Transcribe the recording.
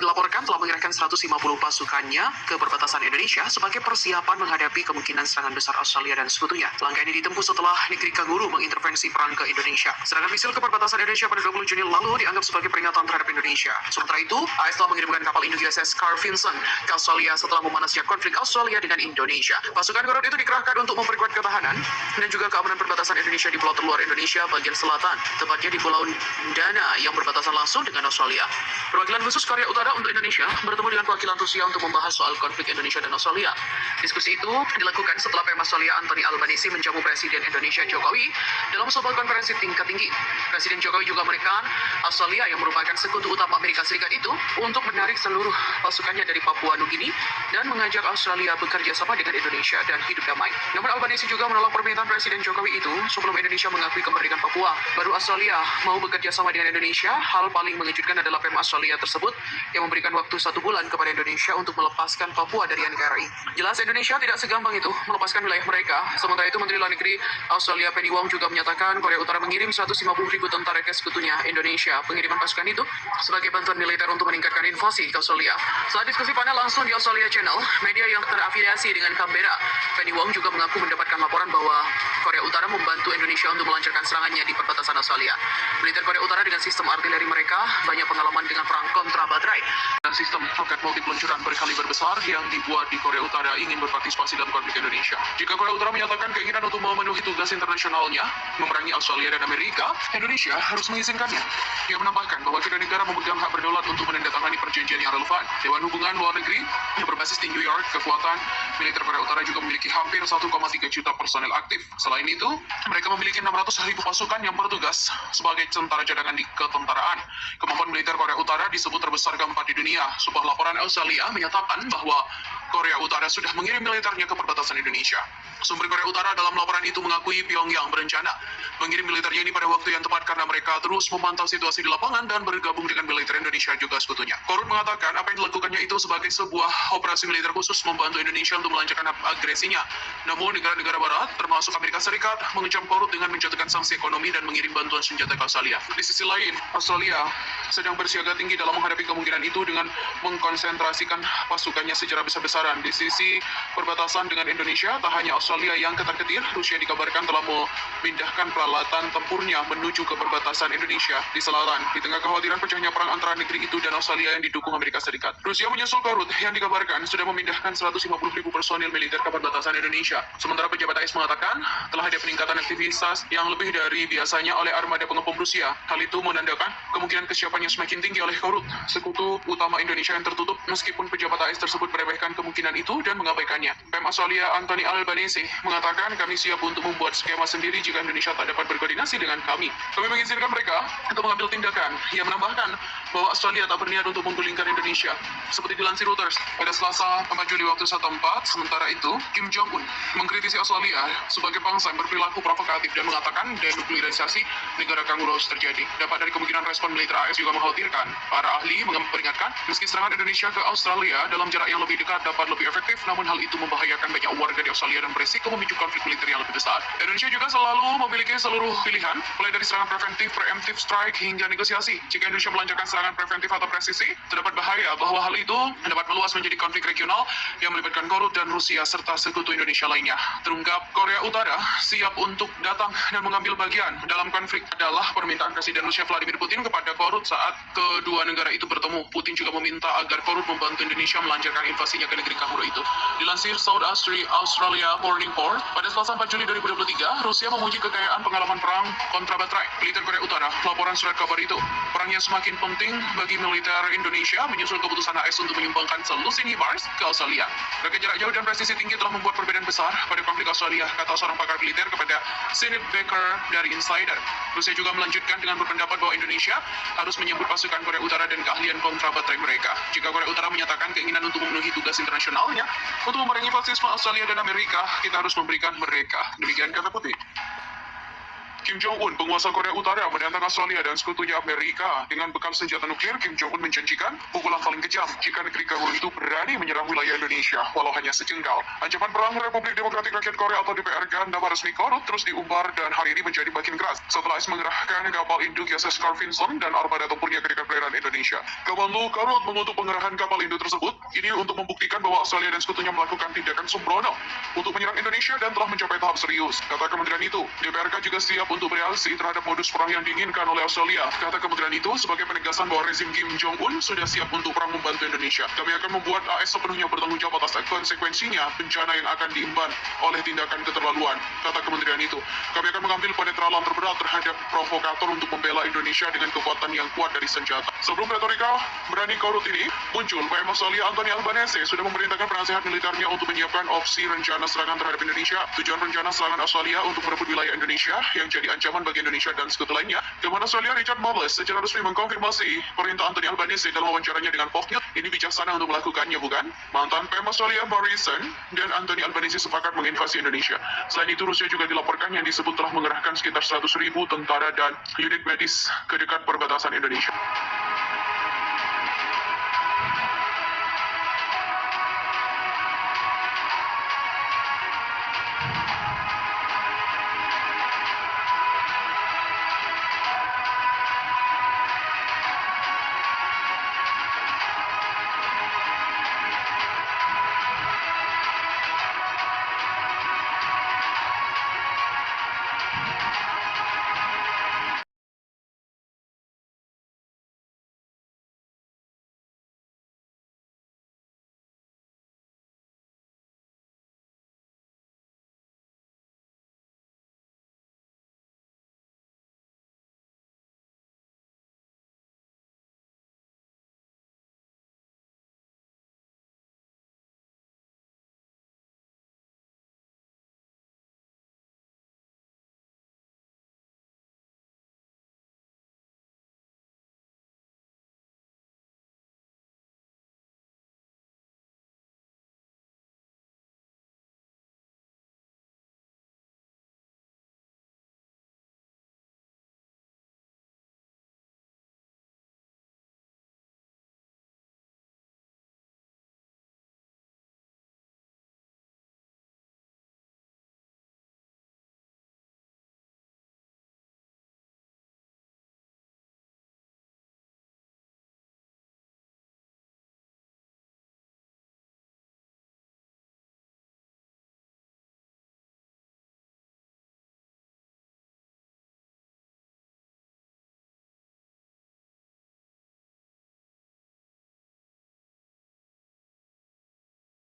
dilaporkan telah mengerahkan 150 pasukannya ke perbatasan Indonesia sebagai persiapan menghadapi kemungkinan serangan besar Australia dan sekutunya. Langkah ini ditempuh setelah negeri Kanguru mengintervensi perang ke Indonesia. Serangan misil ke perbatasan Indonesia pada 20 Juni lalu dianggap sebagai peringatan terhadap Indonesia. Sementara itu, AS telah mengirimkan kapal Indo USS Carl Vinson ke Australia setelah memanasnya konflik Australia dengan Indonesia. Pasukan Korut itu dikerahkan untuk memperkuat ketahanan dan juga keamanan perbatasan Indonesia di pulau terluar Indonesia bagian selatan, tepatnya di Pulau Dana yang berbatasan langsung dengan Australia. Perwakilan khusus Korea Utara untuk Indonesia bertemu dengan perwakilan Rusia untuk membahas soal konflik Indonesia dan Australia. Diskusi itu dilakukan setelah PM Australia Anthony Albanese menjamu Presiden Indonesia Jokowi dalam sebuah konferensi tingkat tinggi. Presiden Jokowi juga menekan Australia yang merupakan sekutu utama Amerika Serikat itu untuk menarik seluruh pasukannya dari Papua Nugini dan mengajak Australia bekerja sama dengan Indonesia dan hidup damai. Namun Albanese juga menolak permintaan Presiden Jokowi itu sebelum Indonesia mengakui kemerdekaan Papua. Baru Australia mau bekerja sama dengan Indonesia. Hal paling mengejutkan adalah PM Australia tersebut yang memberikan waktu 1 bulan kepada Indonesia untuk melepaskan Papua dari NKRI. Jelas Indonesia tidak segampang itu melepaskan wilayah mereka. Sementara itu Menteri Luar Negeri Australia Penny Wong juga menyatakan Korea Utara mengirim 150.000 tentara ke sekutunya Indonesia. Pengiriman pasukan itu sebagai bantuan militer untuk meningkatkan invasi ke Australia. Setelah diskusi panel langsung di Australia Channel, media yang terafiliasi dengan Canberra, Penny Wong juga mengaku mendapatkan laporan bahwa Korea Utara membantu Indonesia untuk melancarkan serangannya di perbatasan Australia. Militer Korea Utara dengan sistem artileri mereka banyak pengalaman dengan perang kontra baterai dan sistem roket multi peluncuran berkaliber besar yang dibuat di Korea Utara ingin berpartisipasi dalam konflik Indonesia. Jika Korea Utara menyatakan keinginan untuk memenuhi tugas internasionalnya memerangi Australia dan Amerika, Indonesia harus mengizinkannya. Dia menambahkan bahwa kedua negara memegang hak berdaulat untuk menandatangani perjanjian yang relevan. Dewan Hubungan Luar Negeri yang berbasis di New York, kekuatan militer Korea Utara juga memiliki hampir 1,3 juta personel aktif. Selain itu, mereka memiliki 600.000 pasukan yang bertugas sebagai tentara cadangan di ketentaraan. Kemampuan militer Korea Utara disebut terbesar keempat di dunia. Sebuah laporan Australia menyatakan bahwa Korea Utara sudah mengirim militernya ke perbatasan Indonesia. Sumber Korea Utara dalam laporan itu mengakui Pyongyang berencana mengirim militernya ini pada waktu yang tepat karena mereka terus memantau situasi di lapangan dan bergabung dengan militer Indonesia juga sekutunya. Korut mengatakan apa yang dilakukannya itu sebagai sebuah operasi militer khusus membantu Indonesia untuk melancarkan agresinya. Namun negara-negara barat, termasuk Amerika Serikat, mengecam Korut dengan menjatuhkan sanksi ekonomi dan mengirim bantuan senjata ke Australia. Di sisi lain, Australia sedang bersiaga tinggi dalam menghadapi kemungkinan itu dengan mengkonsentrasikan pasukannya secara besar-besaran. Di sisi perbatasan dengan Indonesia, tak hanya Australia yang ketar-ketir, Rusia dikabarkan telah memindahkan peralatan tempurnya menuju ke perbatasan Indonesia di selatan. Di tengah kekhawatiran pecahnya perang antara negeri itu dan Australia yang didukung Amerika Serikat, Rusia menyusul Korut yang dikabarkan sudah memindahkan 150.000 personil militer ke perbatasan Indonesia. Sementara pejabat AS mengatakan telah ada peningkatan aktivitas yang lebih dari biasanya oleh armada pengepung Rusia. Hal itu menandakan kemungkinan kesiapannya semakin tinggi oleh Korut, sekutu utama Indonesia yang tertutup, meskipun pejabat AS tersebut meremehkan kemungkinan itu dan mengabaikannya. PM Australia Anthony Albanese mengatakan kami siap untuk membuat skema sendiri jika Indonesia tak dapat berkoordinasi dengan kami. Kami mengizinkan mereka untuk mengambil tindakan. Ia menambahkan bahwa Australia tak berniat untuk menggulingkan Indonesia. Seperti dilansir Reuters, pada Selasa 4 Juli waktu setempat, sementara itu, Kim Jong-un mengkritisi Australia sebagai bangsa yang berperilaku provokatif dan mengatakan denuklearisasi negara Kanguru harus terjadi. Dapat dari kemungkinan respon militer AS juga mengkhawatirkan. Para ahli memperingatkan, meski serangan Indonesia ke Australia dalam jarak yang lebih dekat dapat lebih efektif, namun hal itu membahayakan banyak warga di Australia dan berisiko memicu konflik militer yang lebih besar. Indonesia juga selalu memiliki seluruh pilihan, mulai dari serangan preventif, preemptive strike, hingga negosiasi. Jika Indonesia melancarkan serangan preventif atau presisi, terdapat bahaya bahwa hal itu dapat meluas menjadi konflik regional yang melibatkan Korut dan Rusia serta sekutu Indonesia lainnya. Terungkap Korea Utara siap untuk datang dan mengambil bagian dalam konflik adalah permintaan Presiden Rusia Vladimir Putin kepada Korut saat kedua negara itu bertemu. Putin juga meminta agar Korut membantu Indonesia melancarkan invasinya ke negeri Kanguru itu. Dilansir South Australia Morning Report, pada Selasa 4 Juli 2023, Rusia memuji kekayaan pengalaman perang kontra baterai militer Korea Utara. Laporan surat kabar itu, perangnya semakin penting bagi militer Indonesia menyusul keputusan AS untuk menyumbangkan selusin HIMARS ke Australia. Raket jarak jauh dan presisi tinggi telah membuat perbedaan besar pada konflik Australia, kata seorang pakar militer kepada Sinit Baker dari Insider. Rusia juga melanjutkan dengan berpendapat bahwa Indonesia harus menyambut pasukan Korea Utara dan keahlian kontra baterai mereka. Jika Korea Utara menyatakan keinginan untuk memenuhi tugas internasionalnya untuk memerangi fasisme Australia dan Amerika, kita harus memberikan mereka. Demikian kata Putin. Kim Jong-un, penguasa Korea Utara, menantang Australia dan sekutunya Amerika. Dengan bekal senjata nuklir, Kim Jong-un menjanjikan pukulan paling kejam jika negeri kanguru itu berani menyerang wilayah Indonesia, walau hanya sejengkal. Ancaman perang Republik Demokratik Rakyat Korea atau DPRK nama resmi Korut terus diumbar dan hari ini menjadi makin keras setelah AS mengerahkan kapal induk USS Carl Vinson dan armada tempurnya ke dekat perairan Indonesia. Komando Korut mengutuk pengerahan kapal induk tersebut ini untuk membuktikan bahwa Australia dan sekutunya melakukan tindakan sembrono untuk menyerang Indonesia dan telah mencapai tahap serius. Kata kementerian itu, DPRK juga siap untuk bereaksi terhadap modus perang yang diinginkan oleh Australia. Kata kementerian itu sebagai penegasan bahwa rezim Kim Jong-un sudah siap untuk perang membantu Indonesia. Kami akan membuat AS sepenuhnya bertanggung jawab atas konsekuensinya bencana yang akan diemban oleh tindakan keterlaluan. Kata kementerian itu, kami akan mengambil penetralan terberat terhadap provokator untuk membela Indonesia dengan kekuatan yang kuat dari senjata. Sebelum retorika berani Korut ini muncul, PM Australia Anthony Albanese sudah memerintahkan penasehat militernya untuk menyiapkan opsi rencana serangan terhadap Indonesia. Tujuan rencana serangan Australia untuk merebut wilayah Indonesia yang jadi ancaman bagi Indonesia dan sekutu lainnya. Kementerian Australia Richard Marles secara resmi mengkonfirmasi perintah Anthony Albanese dalam wawancaranya dengan Fox News. Ini bijaksana untuk melakukannya, bukan? Mantan PM Australia Morrison dan Anthony Albanese sepakat menginvasi Indonesia. Selain itu, Rusia juga dilaporkan yang disebut telah mengerahkan sekitar 100.000 tentara dan unit medis ke dekat perbatasan Indonesia.